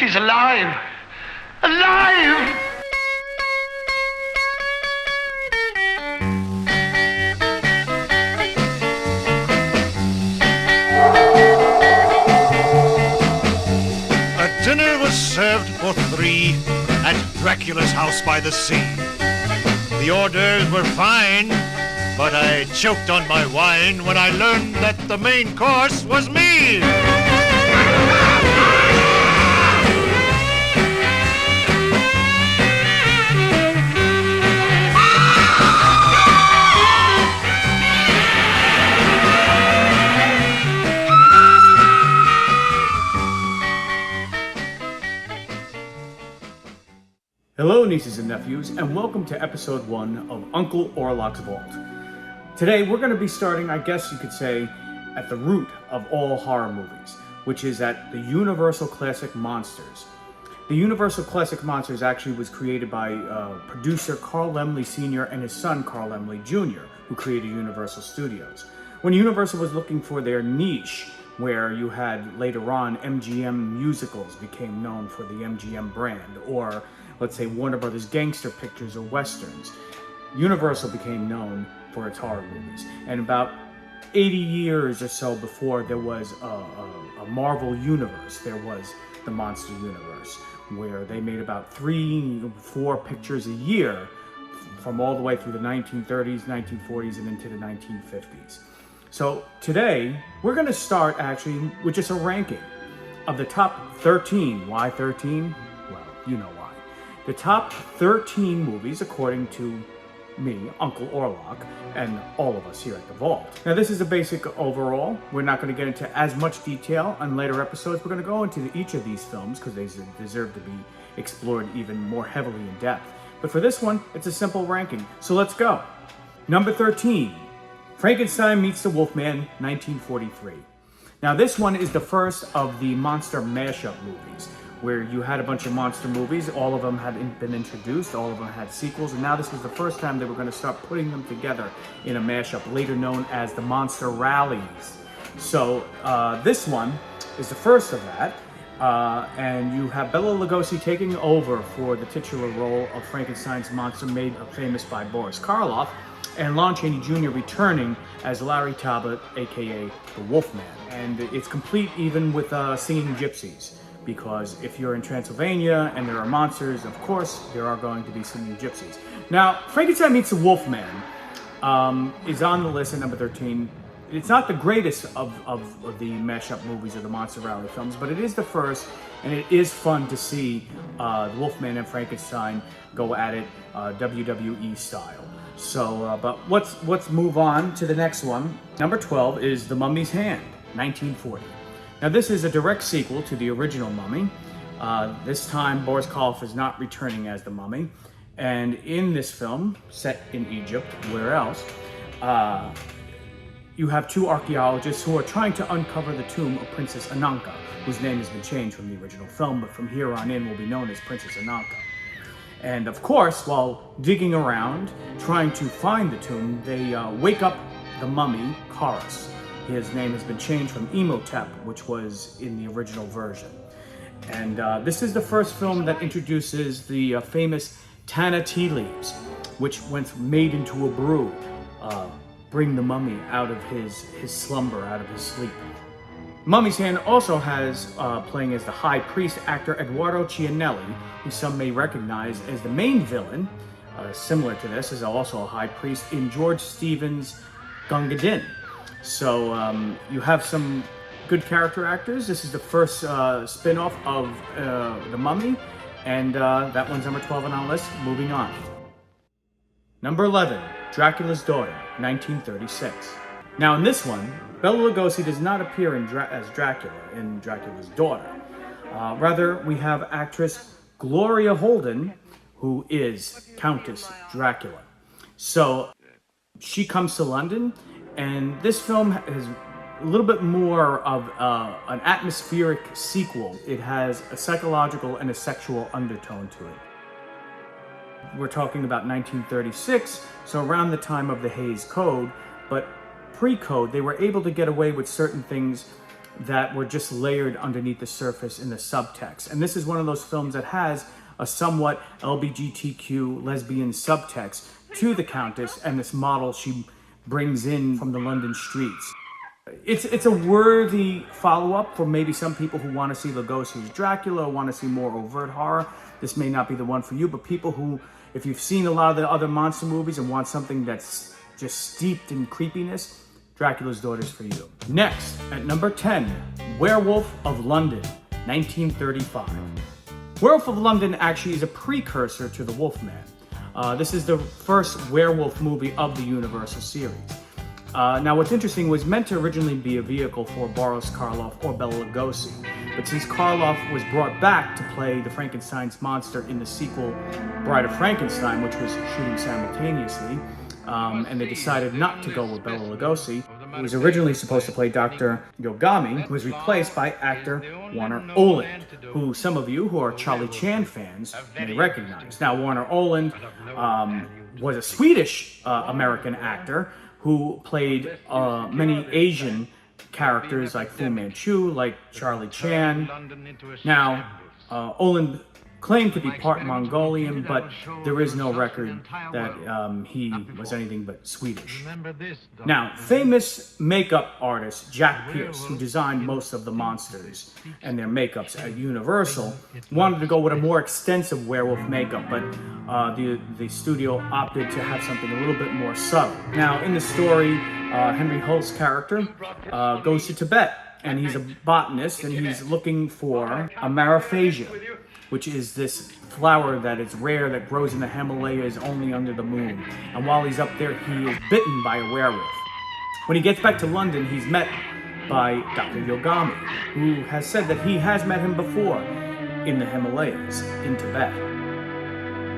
He's alive! Alive! A dinner was served for three at Dracula's house by the sea. The orders were fine, but I choked on my wine when I learned that the main course was me. Hello, nieces and nephews, and welcome to episode 1 of Uncle Orlok's Vault. Today, we're going to be starting, I guess you could say, at the root of all horror movies, which is at the Universal Classic Monsters. The Universal Classic Monsters actually was created by producer Carl Laemmle Sr. and his son Carl Laemmle Jr., who created Universal Studios. When Universal was looking for their niche, where you had later on MGM musicals became known for the MGM brand, or let's say Warner Brothers gangster pictures or westerns, Universal became known for its horror movies. And about 80 years or so before there was a Marvel universe, there was the Monster Universe, where they made about 3-4 pictures a year from all the way through the 1930s, 1940s, and into the 1950s. So today, we're going to start actually with just a ranking of the top 13. Why 13? Well, you know why. The top 13 movies, according to me, Uncle Orlok, and all of us here at the Vault. Now, this is a basic overall. We're not going to get into as much detail on later episodes. We're going to go into each of these films because they deserve to be explored even more heavily in depth. But for this one, it's a simple ranking. So let's go. Number 13. Frankenstein Meets the Wolfman, 1943. Now, this one is the first of the monster mashup movies, where you had a bunch of monster movies. All of them had been introduced, all of them had sequels, and now this was the first time they were going to start putting them together in a mashup, later known as the Monster Rallies. So this one is the first of that, and you have Bela Lugosi taking over for the titular role of Frankenstein's monster, made famous by Boris Karloff, and Lon Chaney Jr. returning as Larry Talbot, aka the Wolfman. And it's complete even with singing gypsies, because if you're in Transylvania and there are monsters, of course, there are going to be singing gypsies. Now, Frankenstein Meets the Wolfman is on the list at number 13. It's not the greatest of the mashup movies or the Monster Rally films, but it is the first, and it is fun to see the Wolfman and Frankenstein go at it WWE style. So, but let's move on to the next one. Number 12 is The Mummy's Hand, 1940. Now, this is a direct sequel to the original Mummy. This time, Boris Karloff is not returning as the Mummy. And in this film, set in Egypt, where else, you have two archaeologists who are trying to uncover the tomb of Princess Ananka, whose name has been changed from the original film, but from here on in will be known as Princess Ananka. And of course, while digging around, trying to find the tomb, they wake up the mummy, Kharis. His name has been changed from Imhotep, which was in the original version. And this is the first film that introduces the famous Tana tea leaves, which, when made into a brew, bring the mummy out of his slumber, out of his sleep. Mummy's Hand also has playing as the high priest actor Eduardo Cianelli, who some may recognize as the main villain, similar to this, is also a high priest in George Stevens' Gunga Din. So you have some good character actors. This is the first spin-off of The Mummy, and that one's number 12 on our list. Moving on. Number 11, Dracula's Daughter, 1936. Now, in this one, Bela Lugosi does not appear as Dracula in Dracula's Daughter. Rather, we have actress Gloria Holden, who is Countess Dracula. So she comes to London, and this film is a little bit more of an atmospheric sequel. It has a psychological and a sexual undertone to it. We're talking about 1936, so around the time of the Hays Code, but pre-code, they were able to get away with certain things that were just layered underneath the surface in the subtext. And this is one of those films that has a somewhat LGBTQ lesbian subtext to the Countess and this model she brings in from the London streets. It's a worthy follow-up for maybe some people who want to see Lugosi's Dracula or want to see more overt horror. This may not be the one for you, but people who, if you've seen a lot of the other monster movies and want something that's just steeped in creepiness, Dracula's Daughter is for you. Next, at number 10, Werewolf of London, 1935. Werewolf of London actually is a precursor to The Wolfman. This is the first werewolf movie of the Universal series. Now, what's interesting, was meant to originally be a vehicle for Boris Karloff or Bela Lugosi, but since Karloff was brought back to play the Frankenstein's monster in the sequel Bride of Frankenstein, which was shooting simultaneously, and they decided not to go with Bela Lugosi, who was originally supposed to play Dr. Yogami, who was replaced by actor Warner Oland, who some of you who are Charlie Chan fans may recognize. Now, Warner Oland was a Swedish American actor who played many Asian characters like Fu Manchu, like Charlie Chan. Now, Oland claimed to be part Mongolian, but there is no record that he was anything but Swedish. Now, famous makeup artist Jack Pierce, who designed most of the monsters and their makeups at Universal, wanted to go with a more extensive werewolf makeup, but the studio opted to have something a little bit more subtle. Now, in the story, Henry Hull's character goes to Tibet, and he's a botanist, and he's looking for a Mariphasia, which is this flower that is rare, that grows in the Himalayas only under the moon. And while he's up there, he is bitten by a werewolf. When he gets back to London, he's met by Dr. Yogami, who has said that he has met him before in the Himalayas, in Tibet.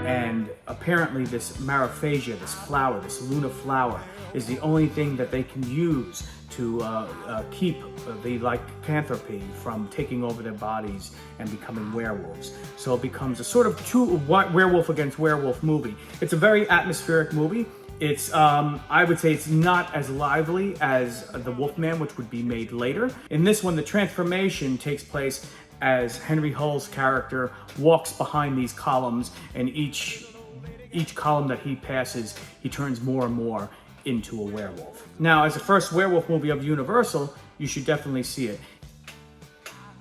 And apparently this Mariphasia, this flower, this Luna flower, is the only thing that they can use to keep the lycanthropy from taking over their bodies and becoming werewolves. So it becomes a sort of werewolf against werewolf movie. It's a very atmospheric movie. It's, I would say it's not as lively as The Wolfman, which would be made later. In this one, the transformation takes place as Henry Hull's character walks behind these columns, and each column that he passes, he turns more and more into a werewolf. Now, as the first werewolf movie of Universal, you should definitely see it.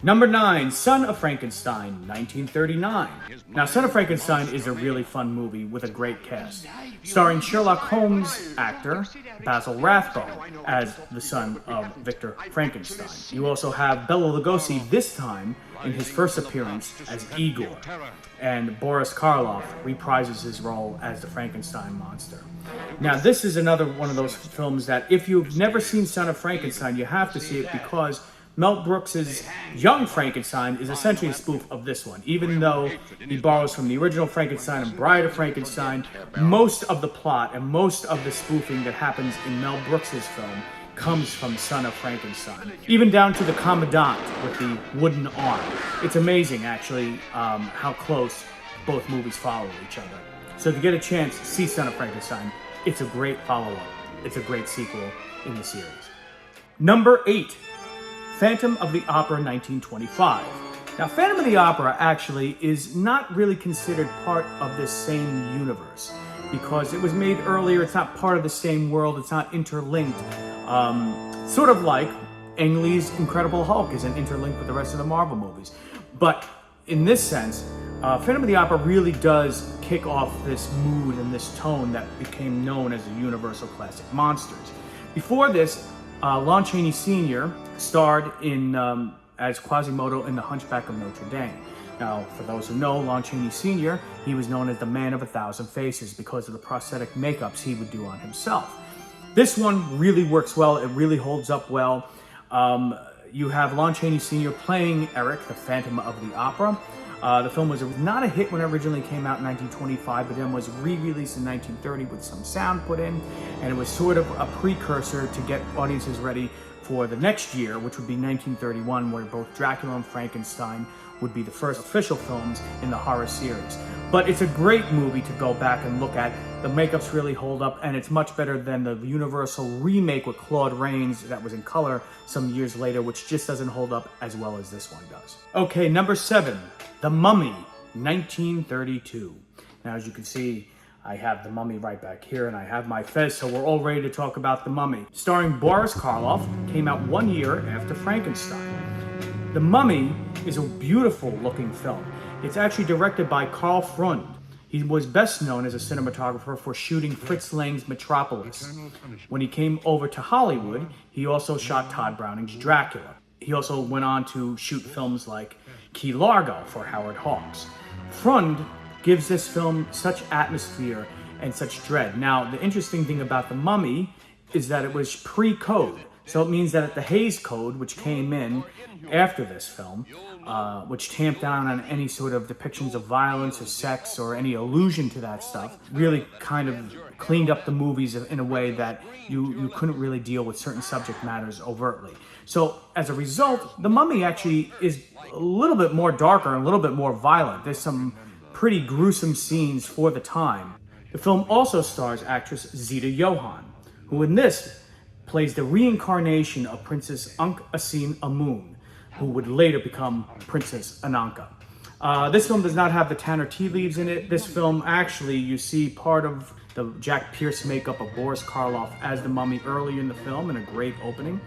Number 9, Son of Frankenstein, 1939. Now, Son of Frankenstein is a really fun movie with a great cast, starring Sherlock Holmes actor Basil Rathbone as the son of Victor Frankenstein. You also have Bela Lugosi this time in his first appearance as Igor, and Boris Karloff reprises his role as the Frankenstein monster. Now, this is another one of those films that if you've never seen Son of Frankenstein, you have to see it, because Mel Brooks's Young Frankenstein is essentially a spoof of this one. Even though he borrows from the original Frankenstein and Bride of Frankenstein, most of the plot and most of the spoofing that happens in Mel Brooks's film comes from Son of Frankenstein. Even down to the Commandant with the wooden arm. It's amazing, actually, how close both movies follow each other. So if you get a chance, see Son of Frankenstein. It's a great follow-up. It's a great sequel in the series. Number 8. Phantom of the Opera, 1925. Now, Phantom of the Opera actually is not really considered part of this same universe because it was made earlier. It's not part of the same world. It's not interlinked. Sort of like Ang Lee's Incredible Hulk isn't interlinked with the rest of the Marvel movies. But in this sense, Phantom of the Opera really does kick off this mood and this tone that became known as the Universal Classic Monsters. Before this, Lon Chaney Sr. starred in as Quasimodo in The Hunchback of Notre Dame. Now, for those who know, Lon Chaney Sr., he was known as the Man of 1,000 Faces because of the prosthetic makeups he would do on himself. This one really works well. It really holds up well. You have Lon Chaney Sr. playing Eric, the Phantom of the Opera. The film was not a hit when it originally came out in 1925, but then was re-released in 1930 with some sound put in, and it was sort of a precursor to get audiences ready for the next year, which would be 1931, where both Dracula and Frankenstein would be the first official films in the horror series. But it's a great movie to go back and look at The makeups really hold up, and it's much better than the Universal remake with Claude Rains that was in color some years later, which just doesn't hold up as well as this one does. Okay, number 7, The Mummy, 1932. Now, as you can see, I have The Mummy right back here, and I have my fez, so we're all ready to talk about The Mummy. Starring Boris Karloff, came out 1 year after Frankenstein. The Mummy is a beautiful looking film. It's actually directed by Karl Freund. He was best known as a cinematographer for shooting Fritz Lang's Metropolis. When he came over to Hollywood, he also shot Todd Browning's Dracula. He also went on to shoot films like Key Largo for Howard Hawks. Freund gives this film such atmosphere and such dread. Now, the interesting thing about The Mummy is that it was pre-code. So it means that the Hays Code, which came in after this film, which tamped down on any sort of depictions of violence or sex or any allusion to that stuff, really kind of cleaned up the movies in a way that you couldn't really deal with certain subject matters overtly. So as a result, The Mummy actually is a little bit more darker and a little bit more violent. There's some pretty gruesome scenes for the time. The film also stars actress Zita Johann, who in this plays the reincarnation of Princess Ankh-Asin-Amun, who would later become Princess Ananka. This film does not have the Tanner tea leaves in it. This film, actually, you see part of the Jack Pierce makeup of Boris Karloff as the Mummy early in the film in a great opening.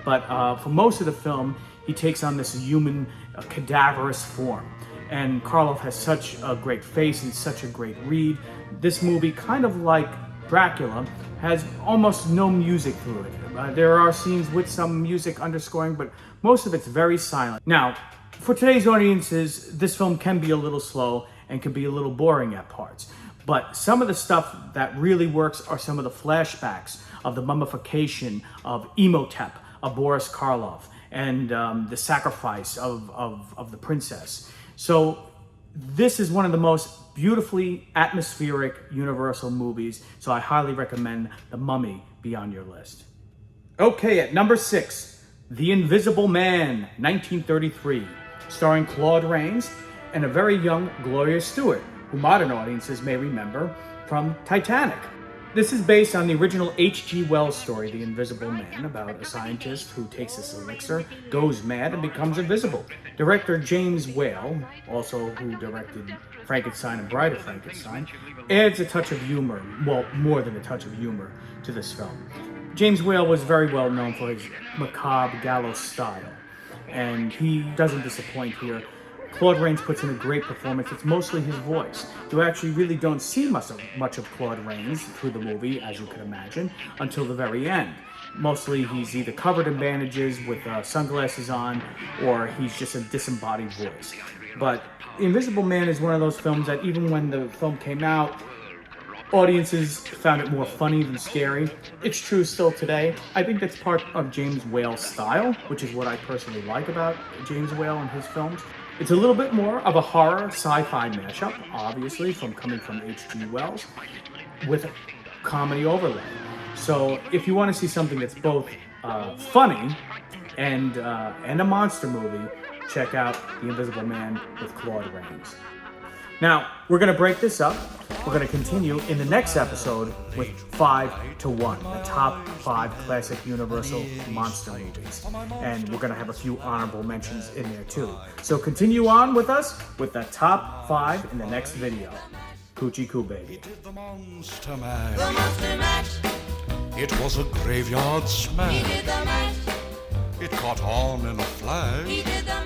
But for most of the film, he takes on this human, cadaverous form. And Karloff has such a great face and such a great read. This movie, kind of like Dracula, has almost no music through it. There are scenes with some music underscoring, but most of it's very silent. Now, for today's audiences, this film can be a little slow and can be a little boring at parts. But some of the stuff that really works are some of the flashbacks of the mummification of Imhotep, of Boris Karloff, and the sacrifice of the princess. So this is one of the most beautifully atmospheric Universal movies, so I highly recommend The Mummy be on your list. Okay, at number 6, The Invisible Man, 1933, starring Claude Rains and a very young Gloria Stewart, who modern audiences may remember from Titanic. This is based on the original H.G. Wells story, The Invisible Man, about a scientist who takes this elixir, goes mad, and becomes invisible. Director James Whale, also who directed Frankenstein and Bride of Frankenstein, adds a touch of humor, well, more than a touch of humor, to this film. James Whale was very well known for his macabre gallows style, and he doesn't disappoint here. Claude Rains puts in a great performance. It's mostly his voice. You actually really don't see much of Claude Rains through the movie, as you can imagine, until the very end. Mostly he's either covered in bandages with sunglasses on, or he's just a disembodied voice. But The Invisible Man is one of those films that even when the film came out, audiences found it more funny than scary. It's true still today. I think that's part of James Whale's style, which is what I personally like about James Whale and his films. It's a little bit more of a horror sci-fi mashup, obviously, coming from H.G. Wells, with a comedy overlay. So if you want to see something that's both funny and a monster movie, check out The Invisible Man with Claude Rains. Now, we're going to break this up. We're going to continue in the next episode with 5 to 1, the top 5 classic Universal monster movies. And we're going to have a few honorable mentions in there too. So continue on with us with the top 5 in the next video. Coochie Coo Baby. The Monster Mash. The Monster Mash. It was a graveyard smash. He did the mash. It caught on in a flash. He did the